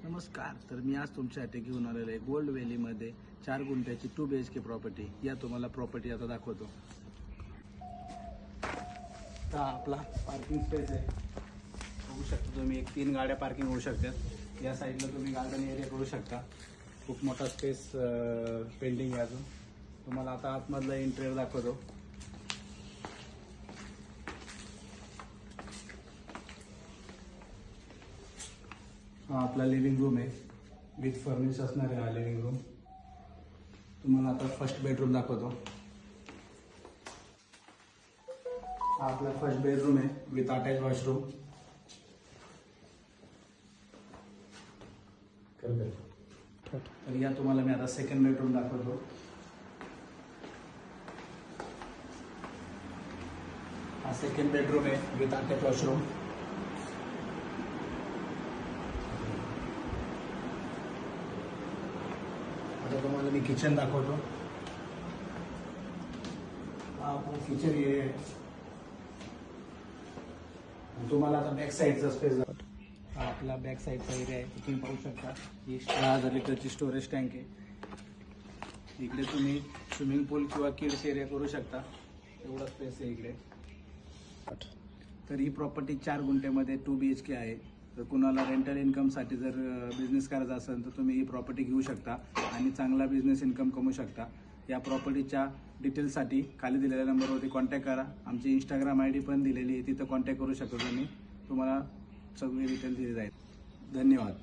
नमस्कार. तर मी आज तुमच्यासाठी घेऊन आलेलो आहे गोल्ड व्हॅलीमध्ये 4 गुंठ्याची 2 BHK प्रॉपर्टी. या तुम्हाला प्रॉपर्टी आता दाखवतो. तर आपला पार्किंग स्पेस आहे, बघू शकता तुम्ही. 3 गाड्या पार्किंग होऊ शकतात. या साईडला तुम्ही गार्डन एरिया करू शकता. खूप मोठा स्पेस पेंडिंग आहे अजून. तुम्हाला आता आतमधला इंटेरियर दाखवतो. हा आपला लिव्हिंग रूम आहे, विथ फर्निश असणार आहे हा लिव्हिंग रूम. तुम्हाला आता फर्स्ट बेडरूम दाखवतो. हा आपला फर्स्ट बेडरूम आहे विथ अटॅच वॉशरूम. तर या तुम्हाला मी आता सेकंड बेडरूम दाखवतो. हा सेकंड बेडरूम आहे विथ अटॅच वॉशरूम. आता तुम्हाला मी किचन दाखवतो. हा आपला किचन एरिया आहे. तुम्हाला आता बॅक साईडचा स्पेस दाखवतो. हा आपला बॅक साईडचा एरिया आहे. तुम्ही पाहू शकता ही 10,000 लिटरची स्टोरेज टँक आहे. इकडे तुम्ही स्विमिंग पूल किंवा किड्स एरिया करू शकता, एवढा स्पेस आहे इकडे. तर ही प्रॉपर्टी 4 गुंठ्यामध्ये 2 BHK आहे. तर कुणाला रेंटल इन्कमसाठी जर बिझनेस करायचा असेल तर तुम्ही ही प्रॉपर्टी घेऊ शकता आणि चांगला बिझनेस इन्कम कमवू शकता. या प्रॉपर्टीच्या डिटेल्ससाठी खाली दिलेल्या नंबरवरती कॉन्टॅक्ट करा. आमची इंस्टाग्राम ID पण दिलेली आहे, तिथं कॉन्टॅक्ट करू शकता तुम्ही. तुम्हाला सगळी डिटेल दिली जाईल. धन्यवाद.